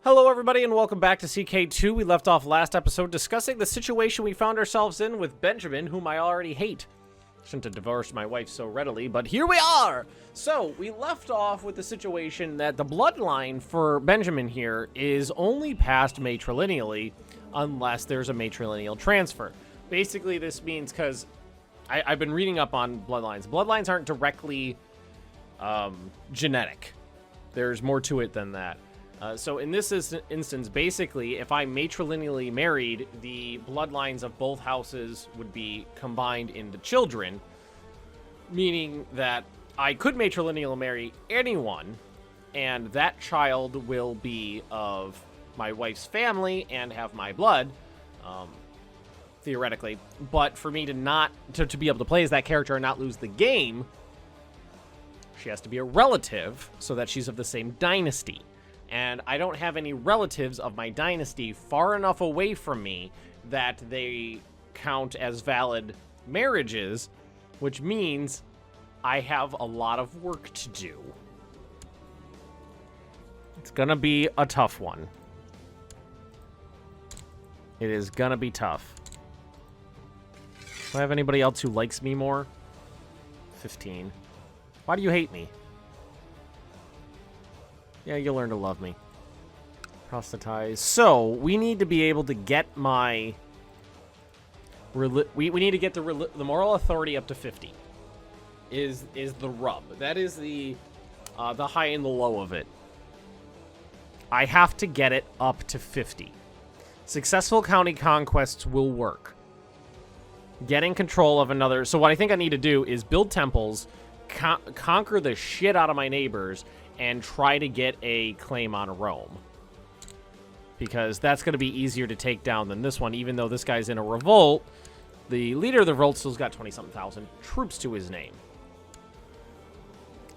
Hello everybody and welcome back to CK2. We left off last episode discussing the situation we found ourselves in with Benjamin, whom I already hate. Shouldn't have divorced my wife so readily, but here we are! So, we left off with the situation that the bloodline for Benjamin here is only passed matrilineally unless there's a matrilineal transfer. Basically, this means, because I've been reading up on bloodlines. Bloodlines aren't directly genetic. There's more to it than that. So in this instance, basically, if I matrilineally married, the bloodlines of both houses would be combined into children, meaning that I could matrilineally marry anyone, and that child will be of my wife's family and have my blood, theoretically. But for me to be able to play as that character and not lose the game, she has to be a relative so that she's of the same dynasty. And I don't have any relatives of my dynasty far enough away from me that they count as valid marriages, which means I have a lot of work to do. It's gonna be a tough one. It is gonna be tough. Do I have anybody else who likes me more? 15. Why do you hate me? Yeah, you'll learn to love me. Proselytize. So, we need to be able to get my... We need to get the moral authority up to 50. Is the rub. That is the high and the low of it. I have to get it up to 50. Successful county conquests will work. Getting control of another... So what I think I need to do is build temples, conquer the shit out of my neighbors, and try to get a claim on Rome. Because that's going to be easier to take down than this one, even though this guy's in a revolt. The leader of the revolt still's got 20-something thousand troops to his name.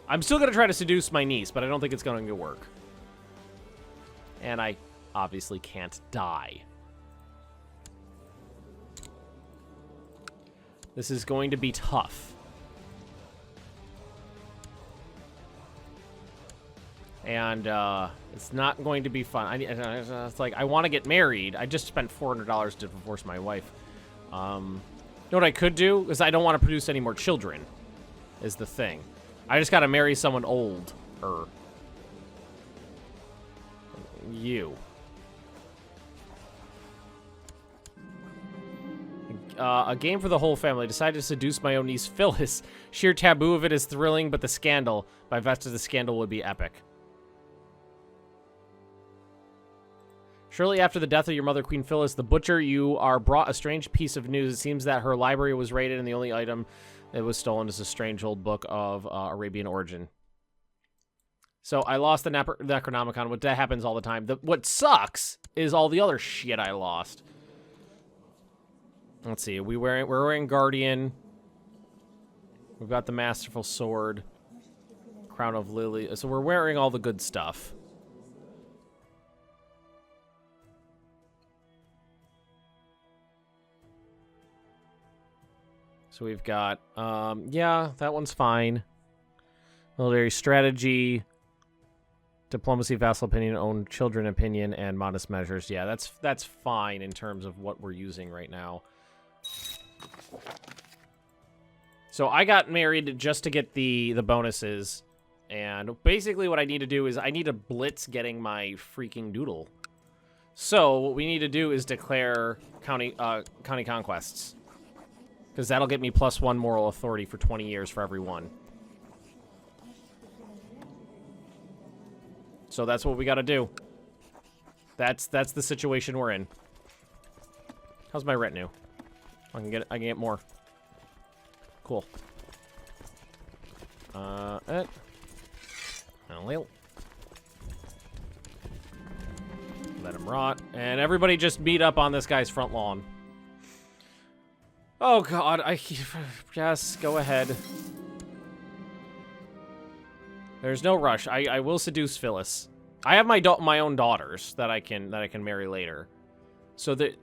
I'm still going to try to seduce my niece, but I don't think it's going to work. And I obviously can't die. This is going to be tough. And it's not going to be fun. It's like, I want to get married. I just spent $400 to divorce my wife. You know what I could do? Is I don't want to produce any more children, is the thing. I just got to marry someone older. You. A game for the whole family. Decided to seduce my own niece, Phyllis. Sheer taboo of it is thrilling, but the scandal. By Vesta, the scandal would be epic. Shortly after the death of your mother, Queen Phyllis, the Butcher, you are brought a strange piece of news. It seems that her library was raided, and the only item that was stolen is a strange old book of Arabian origin. So I lost the Necronomicon, which that happens all the time. What sucks is all the other shit I lost. Let's see. We're wearing Guardian. We've got the Masterful Sword, Crown of Lily. So we're wearing all the good stuff. So we've got, yeah, that one's fine. Military strategy, diplomacy, vassal opinion, own children opinion, and modest measures. Yeah, that's fine in terms of what we're using right now. So I got married just to get the bonuses, and basically what I need to do is I need to blitz getting my freaking doodle. So what we need to do is declare county conquests. Because that'll get me +1 moral authority for 20 years for every one. So that's what we got to do. That's the situation we're in. How's my retinue? I can get more. Cool. Let him rot. And everybody just meet up on this guy's front lawn. Oh god, yes, go ahead. There's no rush. I will seduce Phyllis. I have my own daughters that I can marry later. So this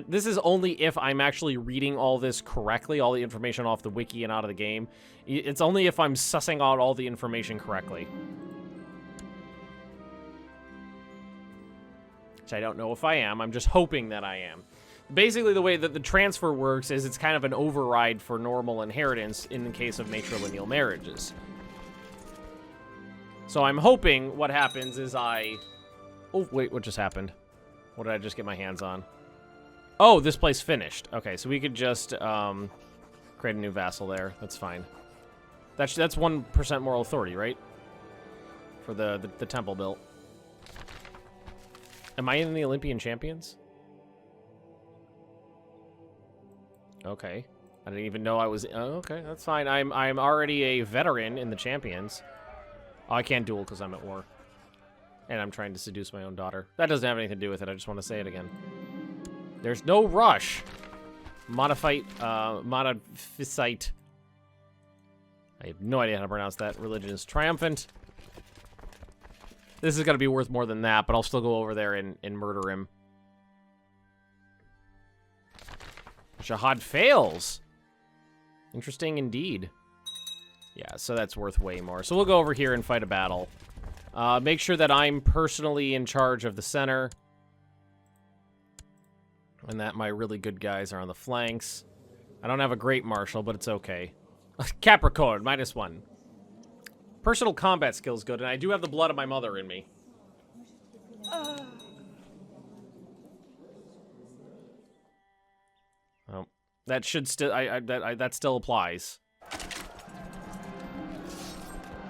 is only if I'm actually reading all this correctly, all the information off the wiki and out of the game. It's only if I'm sussing out all the information correctly. which I don't know if I am. I'm just hoping that I am. Basically, the way that the transfer works is it's kind of an override for normal inheritance in the case of matrilineal marriages. So I'm hoping what happens is I... Oh, wait, what just happened? What did I just get my hands on? Oh, this place finished. Okay, so we could just create a new vassal there. That's fine. That's 1% moral authority, right? For the temple built. Am I in the Olympian Champions? Okay. I didn't even know I was... Oh, okay, that's fine. I'm already a veteran in the Champions. Oh, I can't duel because I'm at war. And I'm trying to seduce my own daughter. That doesn't have anything to do with it. I just want to say it again. There's no rush. Monophysite. I have no idea how to pronounce that. Religion is triumphant. This is going to be worth more than that, but I'll still go over there and murder him. Jihad fails. Interesting indeed. Yeah, so that's worth way more. So we'll go over here and fight a battle. Make sure that I'm personally in charge of the center. And that my really good guys are on the flanks. I don't have a great marshal, but it's okay. Capricorn, -1. Personal combat skills good, and I do have the blood of my mother in me. Oh, that should still... that still applies.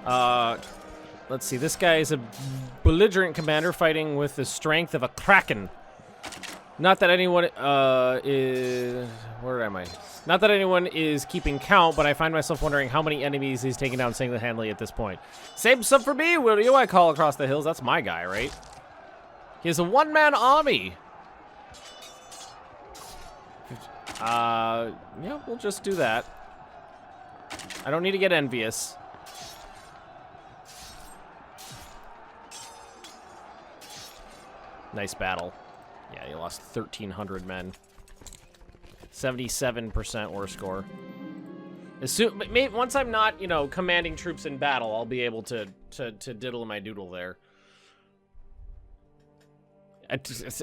Let's see. This guy is a belligerent commander fighting with the strength of a kraken. Not that anyone is... Where am I? Not that anyone is keeping count, but I find myself wondering how many enemies he's taking down single-handedly at this point. Same stuff for me, will you? I call across the hills. That's my guy, right? He has a one-man army. Yeah, we'll just do that. I don't need to get envious. Nice battle. Yeah, he lost 1,300 men. 77% war score. Once I'm not, you know, commanding troops in battle, I'll be able to diddle my doodle there.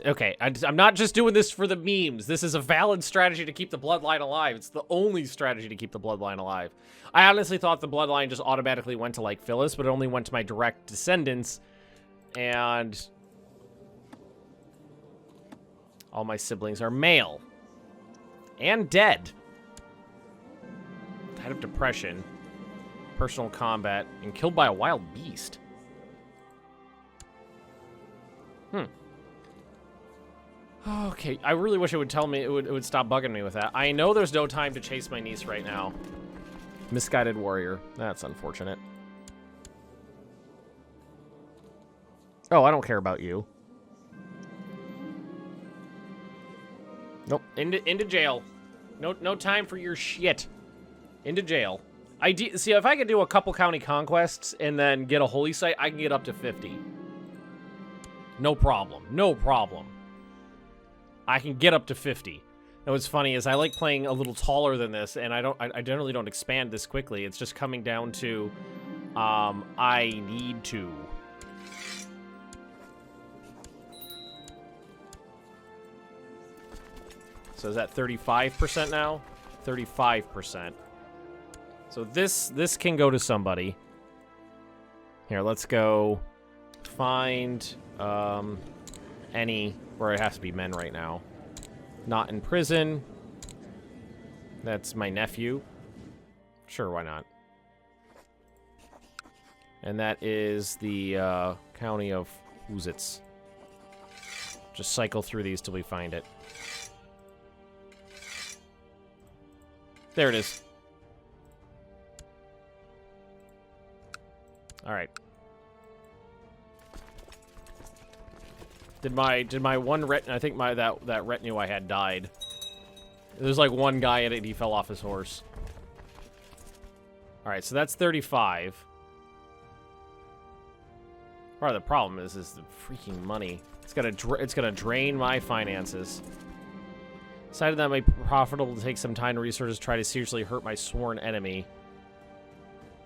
Okay, I'm not just doing this for the memes. This is a valid strategy to keep the bloodline alive. It's the only strategy to keep the bloodline alive. I honestly thought the bloodline just automatically went to, like, Phyllis, but it only went to my direct descendants. And... all my siblings are male. And dead. Died of depression. Personal combat. And killed by a wild beast. Okay, I really wish it would tell me, it would stop bugging me with that. I know there's no time to chase my niece right now. Misguided warrior. That's unfortunate. Oh, I don't care about you. Nope. Into jail. No time for your shit. Into jail. See, if I could do a couple county conquests and then get a holy site, I can get up to 50. No problem. No problem. I can get up to 50. And what's funny is I like playing a little taller than this, and I generally don't expand this quickly. It's just coming down to I need to. So is that 35% now? 35%. So this can go to somebody. Here, let's go find any where it has to be men right now. Not in prison. That's my nephew. Sure, why not? And that is the county of Uzitz. Just cycle through these till we find it. There it is. All right. Did my one I think that retinue I had died. There's like one guy in it, he fell off his horse. All right, so that's 35. Part of the problem is the freaking money. It's gonna drain my finances. Decided that it might be profitable to take some time and resources to try to seriously hurt my sworn enemy.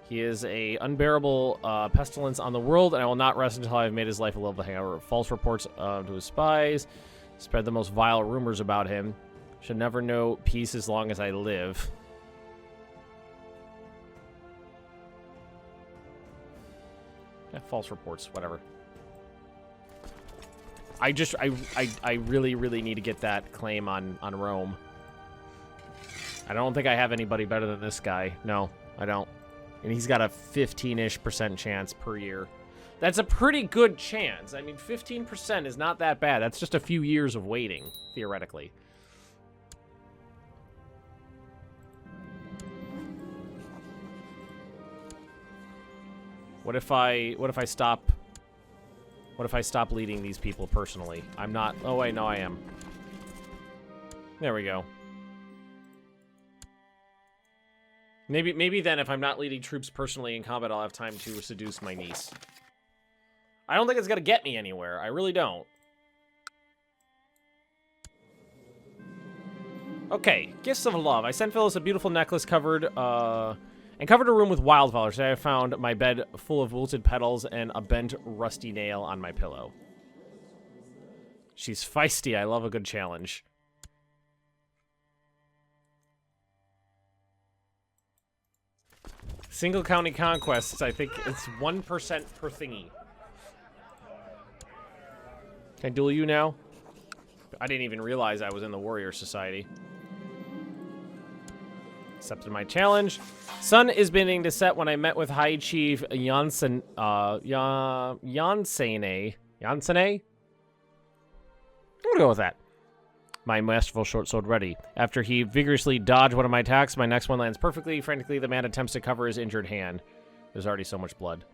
He is a unbearable pestilence on the world, and I will not rest until I have made his life a livable hangover. False reports to his spies spread the most vile rumors about him. Should never know peace as long as I live. Yeah, false reports, whatever. I really, really need to get that claim on Rome. I don't think I have anybody better than this guy. No, I don't. And he's got a 15-ish% chance per year. That's a pretty good chance. I mean, 15% is not that bad. That's just a few years of waiting, theoretically. What if I stop leading these people personally? I'm not. Oh wait, no, I am. There we go. Maybe then, if I'm not leading troops personally in combat, I'll have time to seduce my niece. I don't think it's gonna get me anywhere. I really don't. Okay, gifts of love. I sent Phyllis a beautiful necklace covered a room with wildflowers. Today I found my bed full of wilted petals and a bent rusty nail on my pillow. She's feisty. I love a good challenge. Single county conquests, I think it's 1% per thingy. Can I duel you now? I didn't even realize I was in the warrior society. Accepted my challenge. Sun is beginning to set when I met with High Chief Yansene. Yansene? I'm gonna go with that. My masterful short sword ready. After he vigorously dodged one of my attacks, my next one lands perfectly. Frantically, the man attempts to cover his injured hand. There's already so much blood.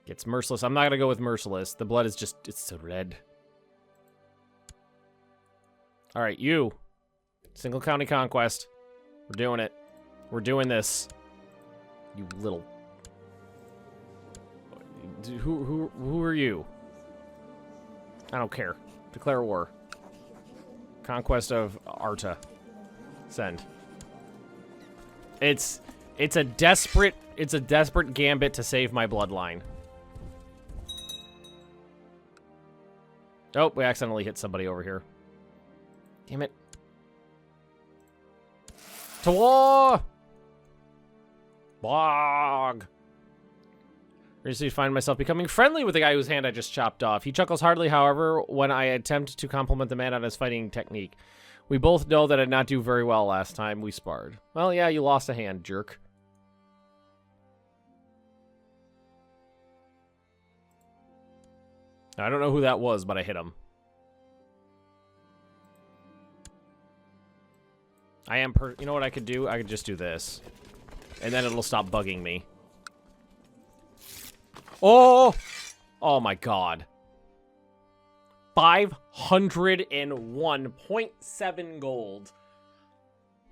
Gets merciless. I'm not gonna go with merciless. The blood is just, it's so red. Alright, you. Single county conquest. We're doing it. We're doing this. You little... Who are you? I don't care. Declare war. Conquest of Arta. Send. It's a desperate gambit to save my bloodline. Oh, we accidentally hit somebody over here. Damn it. To war! Bog! Recently find myself becoming friendly with the guy whose hand I just chopped off. He chuckles hardly, however, when I attempt to compliment the man on his fighting technique. We both know that I did not do very well last time we sparred. Well, yeah, you lost a hand, jerk. I don't know who that was, but I hit him. You know what I could do? I could just do this. And then it'll stop bugging me. Oh! Oh my god. 501.7 gold.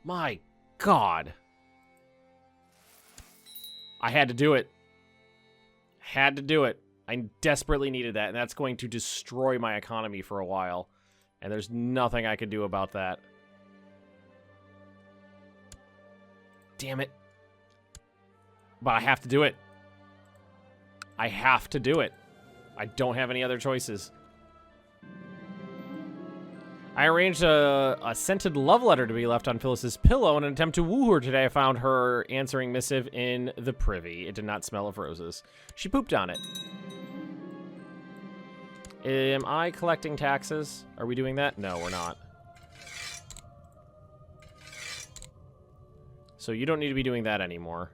My god. I had to do it. Had to do it. I desperately needed that, and that's going to destroy my economy for a while. And there's nothing I could do about that. Damn it. But I have to do it. I have to do it. I don't have any other choices. I arranged a scented love letter to be left on Phyllis's pillow in an attempt to woo her today. I found her answering missive in the privy. It did not smell of roses. She pooped on it. Am I collecting taxes? Are we doing that? No, we're not. So you don't need to be doing that anymore.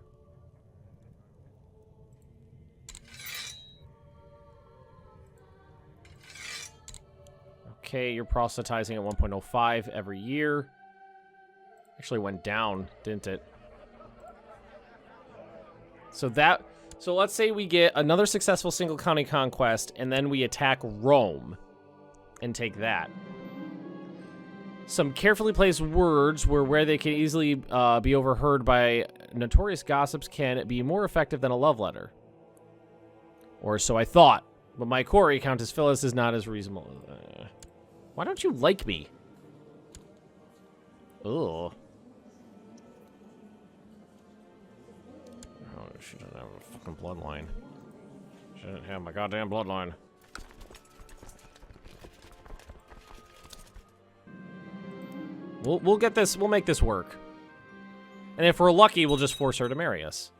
Okay, you're proselytizing at 1.05 every year. Actually went down, didn't it? So let's say we get another successful single county conquest, and then we attack Rome and take that. Some carefully placed words where they can easily be overheard by notorious gossips can be more effective than a love letter. Or so I thought. But my quarry, Countess Phyllis, is not as reasonable. Why don't you like me? Ugh. She doesn't have a fucking bloodline. She doesn't have my goddamn bloodline. We'll get this. We'll make this work. And if we're lucky, we'll just force her to marry us.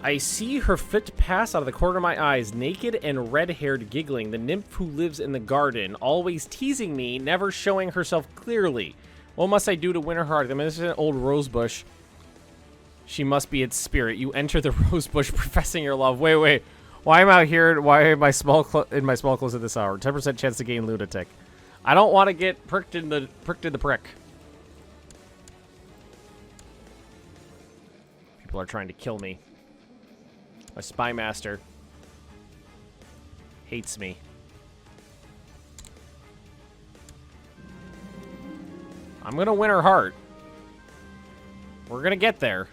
I see her fit pass out of the corner of my eyes, naked and red-haired, giggling, the nymph who lives in the garden, always teasing me, never showing herself clearly. What must I do to win her heart? I mean, this is an old rose bush. She must be its spirit. You enter the rose bush professing your love. Wait. Why am I out here? Why am I in my small clothes at this hour? 10% chance to gain lunatic. I don't want to get pricked in the prick. People are trying to kill me. My spy master hates me. I'm gonna win her heart. We're gonna get there.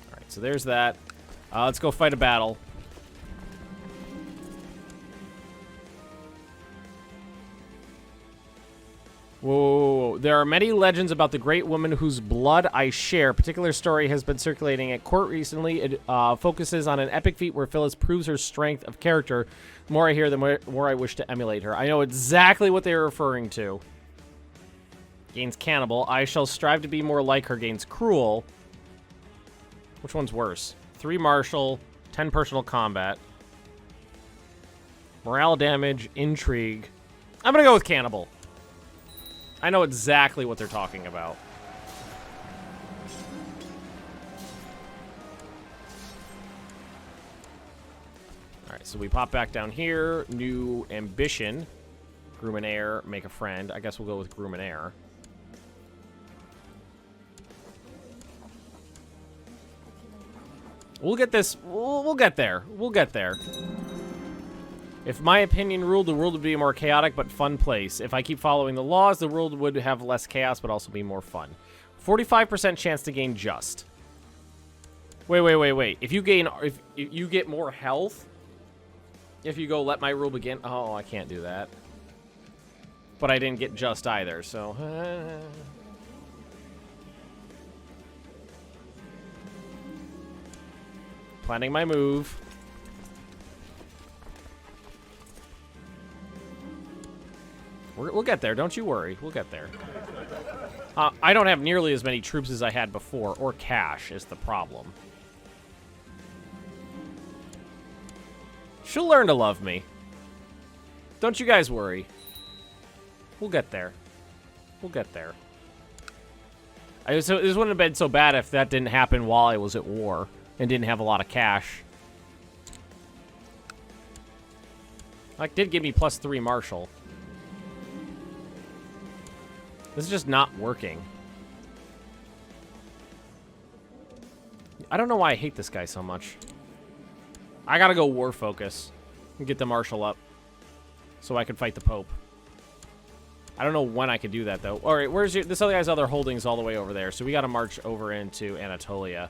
Alright, so there's that. Let's go fight a battle. Whoa. There are many legends about the great woman whose blood I share. A particular story has been circulating at court recently. It focuses on an epic feat where Phyllis proves her strength of character. The more I hear, the more I wish to emulate her. I know exactly what they're referring to. Gains cannibal. I shall strive to be more like her. Gains cruel. Which one's worse? 3 martial, 10 personal combat. Morale damage, intrigue. I'm gonna go with cannibal. I know exactly what they're talking about. Alright, so we pop back down here. New ambition. Groom and heir, make a friend. I guess we'll go with groom and heir. We'll get this. We'll get there. We'll get there. If my opinion ruled, the world would be a more chaotic but fun place. If I keep following the laws, the world would have less chaos but also be more fun. 45% chance to gain just. Wait. If you get more health, if you go let my rule begin. Oh, I can't do that. But I didn't get just either, so. Planning my move. We'll get there. Don't you worry. We'll get there. I don't have nearly as many troops as I had before, or cash is the problem. She'll learn to love me. Don't you guys worry. We'll get there. We'll get there. So this wouldn't have been so bad if that didn't happen while I was at war and didn't have a lot of cash. Like, did give me +3 martial. This is just not working. I don't know why I hate this guy so much. I gotta go war focus and get the martial up so I can fight the Pope. I don't know when I could do that, though. All right, where's your... This other guy's other holdings all the way over there, so we gotta march over into Anatolia.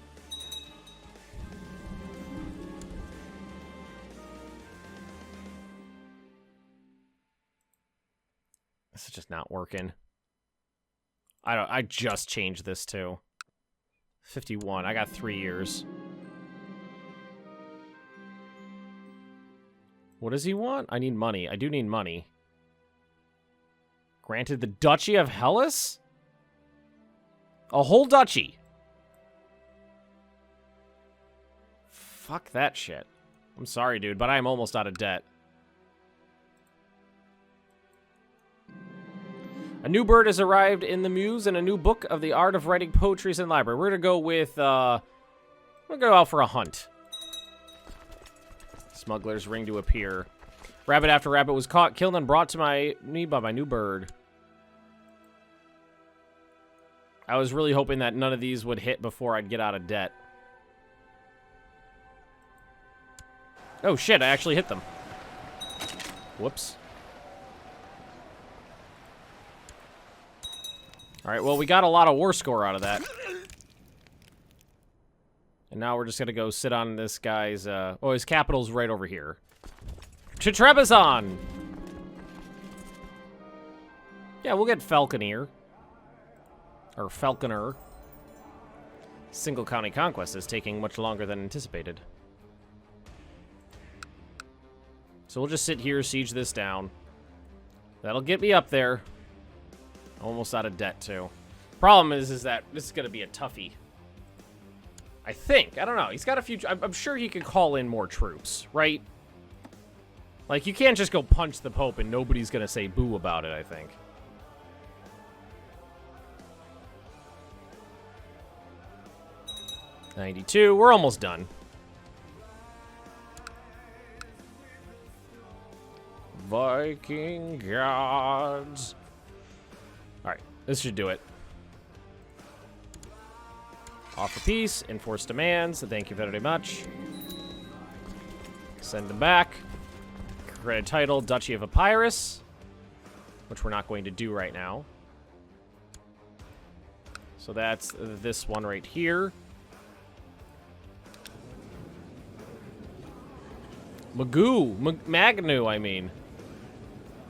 This is just not working. I just changed this too. 51. I got 3 years. What does he want? I need money. I do need money. Granted the Duchy of Hellas? A whole duchy. Fuck that shit. I'm sorry, dude, but I'm almost out of debt. A new bird has arrived in the muse and a new book of the art of writing poetry is in the library. We're gonna go with, we're gonna go out for a hunt. Smuggler's ring to appear. Rabbit after rabbit was caught, killed, and brought to me by my new bird. I was really hoping that none of these would hit before I'd get out of debt. Oh shit, I actually hit them. Whoops. Alright, well, we got a lot of war score out of that. And now we're just gonna go sit on this guy's, oh, his capital's right over here. To Trebizond! Yeah, we'll get Falconeer. Or Falconer. Single county conquest is taking much longer than anticipated. So we'll just sit here, siege this down. That'll get me up there. Almost out of debt, too. Problem is that this is going to be a toughie. I think. I don't know. He's got a few... I'm sure he could call in more troops, right? Like, you can't just go punch the Pope and nobody's going to say boo about it, I think. $92. We're almost done. Viking gods. Alright, this should do it. Offer peace, enforce demands, thank you very much. Send them back. Create a title, Duchy of Epirus, which we're not going to do right now. So that's this one right here. Magnu, I mean.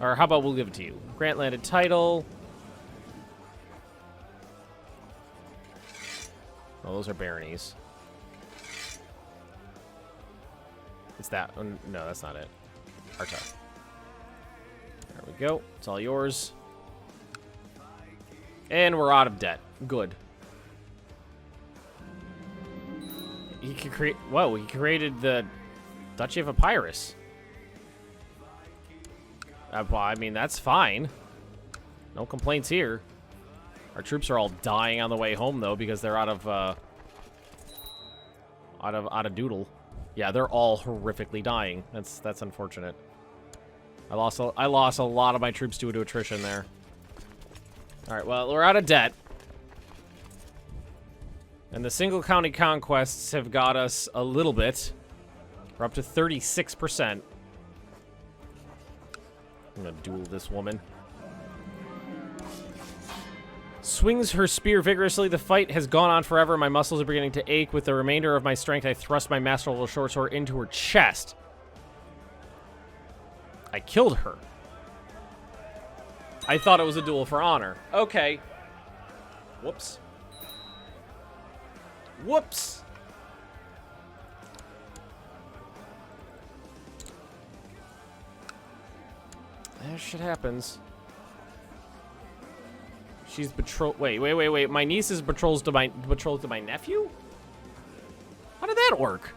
Or how about we'll give it to you. Grant landed title. Oh, those are baronies. It's that. No, that's not it. Arta. There we go. It's all yours. And we're out of debt. Good. He could create... Whoa, he created the Duchy of Epirus. Well, I mean, that's fine. No complaints here. Our troops are all dying on the way home, though, because they're out of doodle. Yeah, they're all horrifically dying. That's unfortunate. I lost a lot of my troops due to attrition there. All right, well, we're out of debt. And the single county conquests have got us a little bit. We're up to 36%. I'm gonna duel this woman. Swings her spear vigorously. The fight has gone on forever. My muscles are beginning to ache. With the remainder of my strength, I thrust my masterful short sword into her chest. I killed her. I thought it was a duel for honor. Okay. Whoops. Whoops. That shit happens. She's betrothed. Wait. My niece is betrothed to my nephew? How did that work?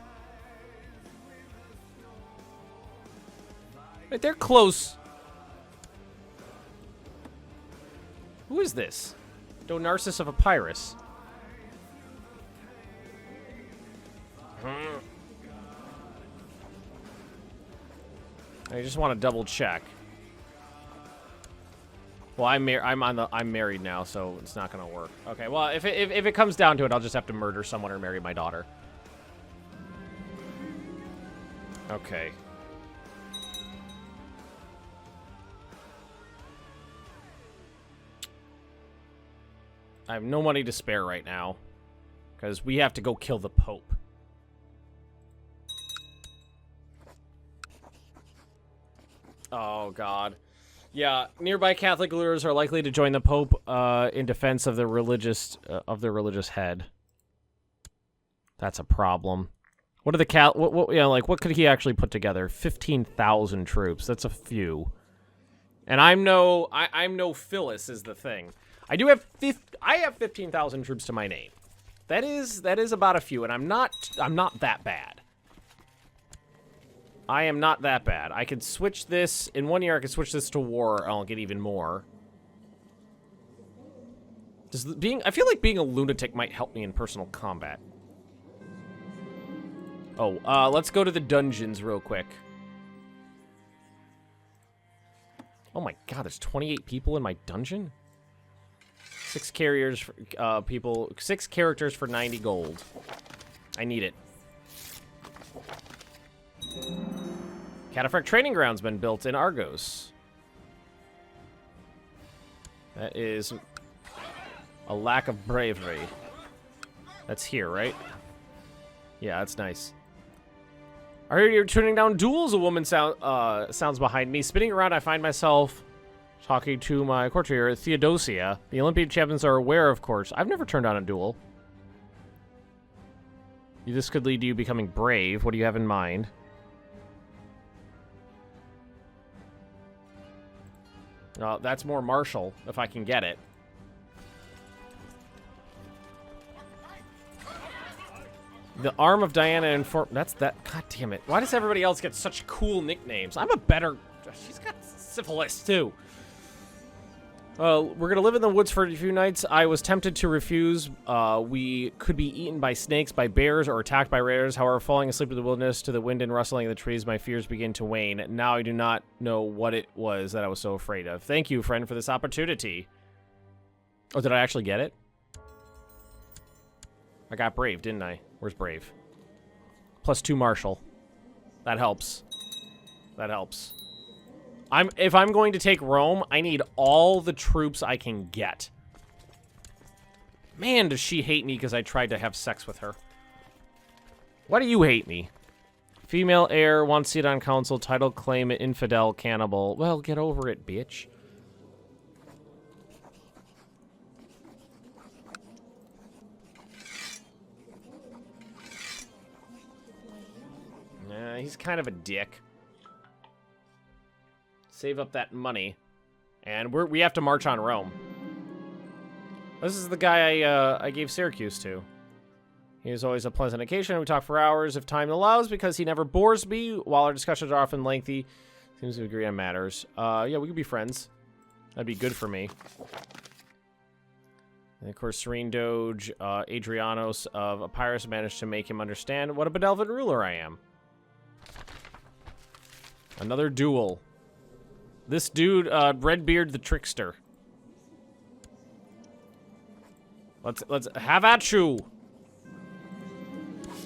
Wait, they're close. Who is this? Donarsus of Epirus. I just want to double check. Well, I'm married now, so it's not gonna work. Okay, well, if it comes down to it, I'll just have to murder someone or marry my daughter. Okay. I have no money to spare right now, because we have to go kill the Pope. Oh, God. Yeah, nearby Catholic rulers are likely to join the Pope in defense of the religious their religious head. That's a problem. What are the what could he actually put together? 15,000 troops. That's a few. And I'm no Phyllis is the thing. I do have 15,000 troops to my name. That is about a few, and I'm not that bad. I am not that bad. I could switch this in 1 year. I could switch this to war, and I'll get even more. I feel like being a lunatic might help me in personal combat. Oh, let's go to the dungeons real quick. Oh my God, there's 28 people in my dungeon. 6 carriers, 6 characters for 90 gold. I need it. Cataphract Training Ground's been built in Argos. That is a lack of bravery. That's here, right? Yeah, that's nice. I heard you're turning down duels, a woman sounds behind me. Spinning around, I find myself talking to my courtier, Theodosia. The Olympian champions are aware, of course. I've never turned down a duel. This could lead to you becoming brave. What do you have in mind? That's more martial, if I can get it. The arm of Diana and that's that. God damn it. Why does everybody else get such cool nicknames? I'm a better... She's got syphilis, too. We're going to live in the woods for a few nights. I was tempted to refuse. We could be eaten by snakes, by bears, or attacked by raiders. However, falling asleep in the wilderness to the wind and rustling of the trees, my fears begin to wane. Now I do not know what it was that I was so afraid of. Thank you, friend, for this opportunity. Oh, did I actually get it? I got brave, didn't I? Where's brave? +2 martial. That helps. That helps. If I'm going to take Rome, I need all the troops I can get. Man, does she hate me because I tried to have sex with her. Why do you hate me? Female heir, wants seat on council, title claim, infidel, cannibal. Well, get over it, bitch. Nah, he's kind of a dick. Save up that money. And we have to march on Rome. This is the guy I gave Syracuse to. He is always a pleasant occasion. We talk for hours if time allows because he never bores me. While our discussions are often lengthy, seems to agree on matters. Yeah, we could be friends. That'd be good for me. And of course, Serene Doge Adrianos of Epirus managed to make him understand what a benevolent ruler I am. Another duel. This dude, Redbeard the Trickster. Let's have at you.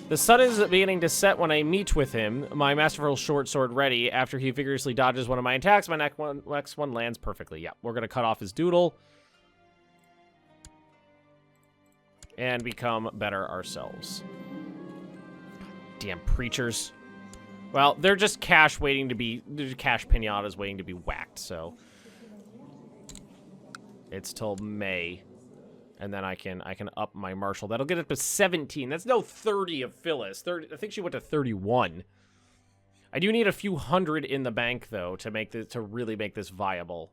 The sun is beginning to set when I meet with him. My masterful short sword ready. After he vigorously dodges one of my attacks, my next one lands perfectly. Yeah, we're gonna cut off his doodle and become better ourselves. Damn preachers. Well, they're just cash waiting to be... They're cash pinatas waiting to be whacked, so... It's till May. And then I can up my martial. That'll get up to 17. That's no 30 of Phyllis. 30, I think she went to 31. I do need a few hundred in the bank, though, to really make this viable.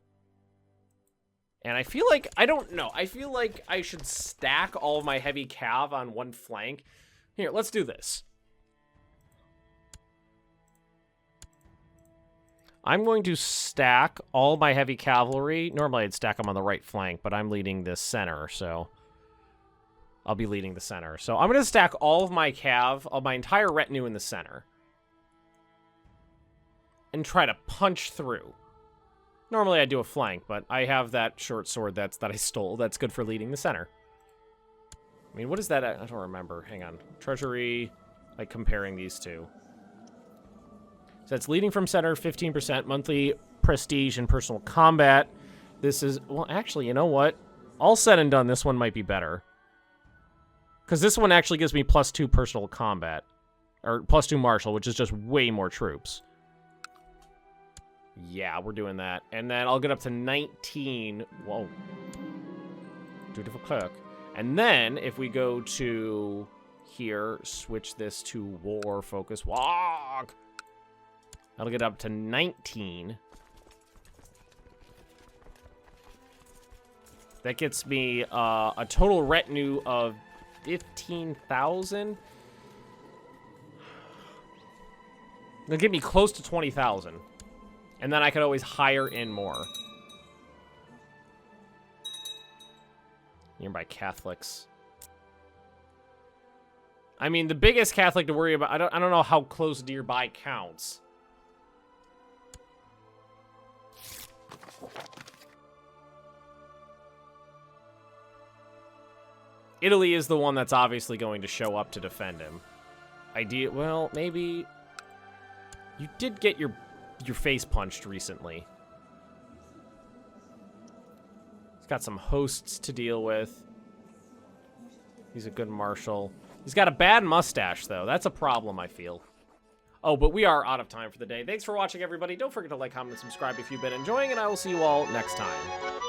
And I feel like... I don't know. I feel like I should stack all of my heavy cav on one flank. Here, let's do this. I'm going to stack all my heavy cavalry. Normally I'd stack them on the right flank, but I'm leading the center, so... I'll be leading the center. So I'm going to stack all of my cav, all my entire retinue in the center. And try to punch through. Normally I'd do a flank, but I have that short sword that I stole. That's good for leading the center. I mean, what is that? I don't remember. Hang on. Treasury, like comparing these two. So that's leading from center, 15%, monthly prestige and personal combat. This is, well, actually, you know what? All said and done, this one might be better. Because this one actually gives me +2 personal combat. Or +2 martial, which is just way more troops. Yeah, we're doing that. And then I'll get up to 19. Whoa. Dutiful clerk. And then, if we go to here, switch this to war focus. Walk! That'll get up to 19. That gets me a total retinue of 15,000. It'll get me close to 20,000. And then I could always hire in more. Nearby Catholics. I mean, the biggest Catholic to worry about, I don't know how close nearby counts. Italy is the one that's obviously going to show up to defend him. Well, maybe... You did get your face punched recently. He's got some hosts to deal with. He's a good marshal. He's got a bad mustache, though. That's a problem, I feel. Oh, but we are out of time for the day. Thanks for watching, everybody. Don't forget to like, comment, and subscribe if you've been enjoying, and I will see you all next time.